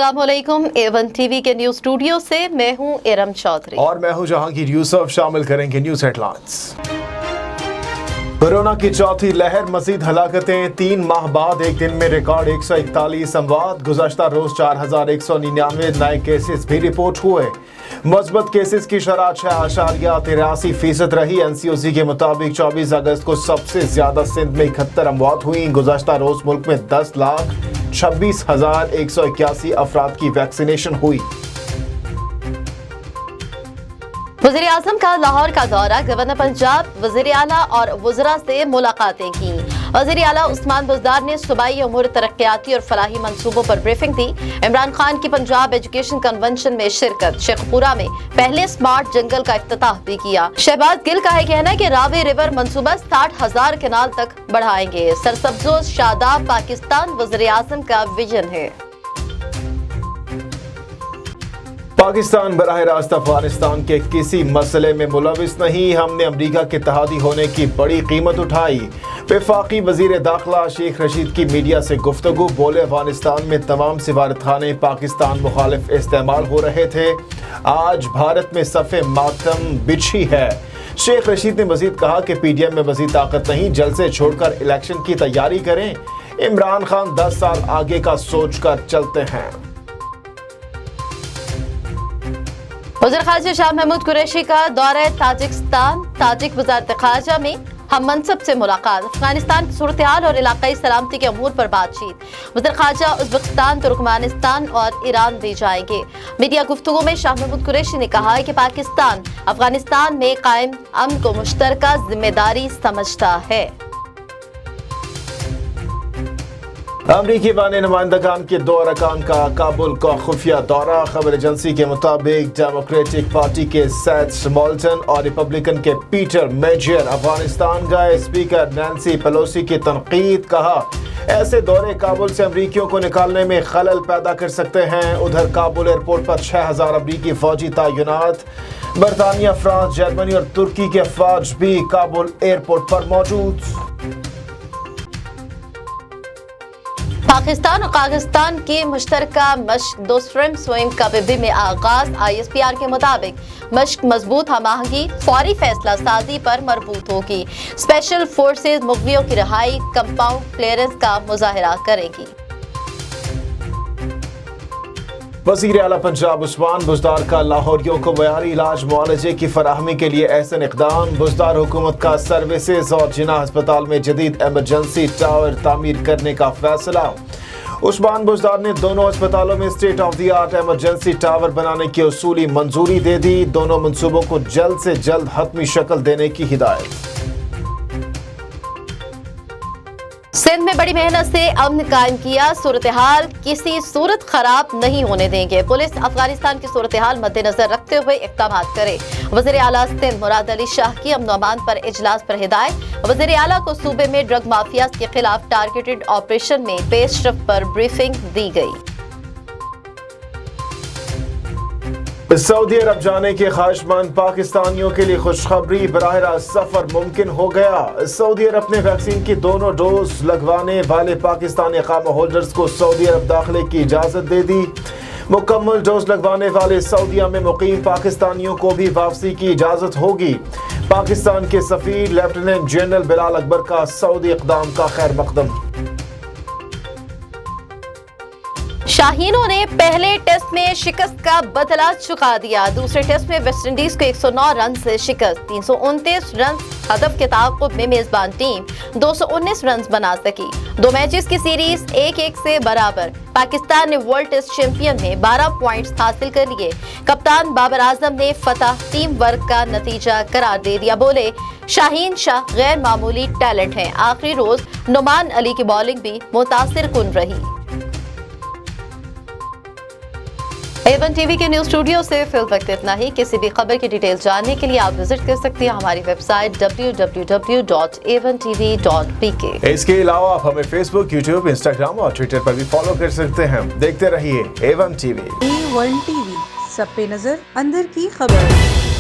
अस्सलामुअलैकुम। A1 TV के news studio से मैं हूं इरम चौधरी और मैं हूं जहांगीर यूसुफ। शामिल करेंगे न्यूज हेडलाइंस। कोरोना की चौथी लहर, मजीद हलाकतें, 3 माह बाद एक दिन में रिकॉर्ड 141 अमवात। गुज़श्ता रोज 4199 नए केसेस भी रिपोर्ट हुए। मुस्बत केसेस की शरह 6.83% रही। NCOC के मुताबिक 24 अगस्त को सबसे ज्यादा सिंध में 71 अमवात हुई। गुज़श्ता रोज मुल्क में 10,26,181 अफराद की वैक्सीनेशन हुई। वज़ीर आज़म का लाहौर का दौरा, गवर्नर पंजाब, वज़ीर आला और वज़रा से मुलाकातें की। वज़ीर आला उस्मान बुज़दार ने सूबाई उमूर तरक्याती और फलाही मंसूबों पर ब्रीफिंग दी। इमरान खान की पंजाब एजुकेशन कन्वेंशन में शिरकत। शेखपुरा में पहले स्मार्ट जंगल का इफ्तिताह भी किया। शहबाज गिल का है कहना कि रावी रिवर मंसूबा 60,000 केनाल तक बढ़ाएंगे। सरसब्जो शादाब पाकिस्तान वज़ीर आज़म का विजन है। पाकिस्तान बराह रास्त अफगानिस्तान के किसी मसले में मुलविस नहीं। हमने अमरीका के इत्तेहादी होने की बड़ी कीमत उठाई। वफाकी वजीर दाखिला शेख रशीद की मीडिया से गुफ्तगू, बोले अफगानिस्तान में तमाम सिफारतखाने पाकिस्तान मुखालिफ इस्तेमाल हो रहे थे। आज भारत में सफ़े मातम बिछी है। शेख रशीद ने मजीद कहा कि PDM में मजीद ताकत नहीं, जलसे छोड़कर इलेक्शन की तैयारी करें। इमरान खान 10 साल आगे का सोच कर चलते हैं। वज़ीर ख़ारजा शाह महमूद कुरैशी का दौरा ताजिकिस्तान, ताजिक वज़ारत ख़ारजा में हम मनसब से मुलाकात। अफगानिस्तान की सूरत हाल और इलाकाई सलामती के अमूर पर बातचीत। वज़ीर ख़ारजा उज़्बेकिस्तान, तुर्कमेनिस्तान और ईरान भी जाएंगे। मीडिया गुफ्तगू में शाह महमूद कुरैशी ने कहा है कि पाकिस्तान अफगानिस्तान में कायम अमन को मुश्तरका जिम्मेदारी समझता है। अमरीकी बानी नुमाइंदगान के 2 अरकान का काबुल का खुफिया दौरा। खबर एजेंसी के मुताबिक डेमोक्रेटिक पार्टी के सेथ मोल्टन और रिपब्लिकन के पीटर मेजियर अफगानिस्तान गए। स्पीकर नैंसी पेलोसी की तनकीद, कहा ऐसे दौरे काबुल से अमरीकियों को निकालने में खलल पैदा कर सकते हैं। उधर काबुल एयरपोर्ट पर 6,000 अमरीकी फौजी तैनात। बरतानिया, फ्रांस, जर्मनी और तुर्की के अफवाज भी काबुल एयरपोर्ट पर मौजूद। पाकिस्तान और काज़ाख्स्तान की मुश्तरका मशक दोस्त्रम स्वयं कबीबी में आगाज। ISPR के मुताबिक मशक मजबूत हमआहंगी, फौरी फैसला साजी पर मरबूत होगी। स्पेशल फोर्सेज मुगवियों की रिहाई, कंपाउंड क्लियरेंस का मुजाहरा करेगी। वज़ीर आला पंजाब उस्मान बुज़दार का लाहौरियों को मयारी इलाज मुआलजे की फराहमी के लिए एहसन इक़दाम। बुज़दार हुकूमत का सर्विसेज और जिना अस्पताल में जदीद एमरजेंसी टावर तामीर करने का फैसला। उस्मान बुज़दार ने दोनों अस्पतालों में state of the art emergency tower बनाने की उसूली मंजूरी दे दी। दोनों मंसूबों को जल्द से जल्द हतमी शक्ल देने की हिदायत। सिंध में बड़ी मेहनत से अमन कायम किया। सूरत हाल किसी सूरत खराब नहीं होने देंगे। पुलिस अफगानिस्तान की सूरत हाल मद्देनजर रखते हुए इक़दाम करे। वज़ीर आला सिंध मुराद अली शाह की अमन अमान पर इजलास पर हिदायत। वज़ीर आला को सूबे में ड्रग माफिया के खिलाफ टारगेटेड ऑपरेशन में पेशरफ पर ब्रीफिंग दी गई। सऊदी अरब जाने के ख्वाहिशमंद पाकिस्तानियों के लिए खुशखबरी, बराह रास्त सफर मुमकिन हो गया। सऊदी अरब ने वैक्सीन की दोनों डोज लगवाने वाले पाकिस्तानी इकामा होल्डर्स को सऊदी अरब दाखिले की इजाजत दे दी। मुकम्मल डोज लगवाने वाले सऊदीया में मुकीम पाकिस्तानियों को भी वापसी की इजाजत होगी। पाकिस्तान के सफीर लेफ्टिनेंट जनरल बिलाल अकबर का सऊदी इक़दाम का खैर मकदम। शाहीनों ने पहले टेस्ट में शिकस्त का बदला चुका दिया। दूसरे टेस्ट में वेस्ट इंडीज को 109 रन से शिकस्त। 329 रन हदफ के ताक़ुब में मेजबान टीम 219 रन बना सकी। 2 मैचेस की सीरीज 1-1 से बराबर। पाकिस्तान ने वर्ल्ड टेस्ट चैंपियन में 12 पॉइंट्स हासिल कर लिए। कप्तान बाबर आजम ने फतह टीम वर्क का नतीजा करार दे दिया। बोले शाहीन शाह गैर मामूली टैलेंट हैं। आखिरी रोज नुमान अली की बॉलिंग भी मुतासिर कुन रही। A1 टीवी के न्यूज स्टूडियो से फिल वक्त इतना ही। किसी भी खबर की डिटेल्स जानने के लिए आप विजिट कर सकते हैं हमारी वेबसाइट www.a1tv.pk। इसके अलावा आप हमें फेसबुक, यूट्यूब, इंस्टाग्राम और ट्विटर पर भी फॉलो कर सकते हैं। देखते रहिए A1 टीवी। A1 टीवी, सब पे नजर, अंदर की खबर।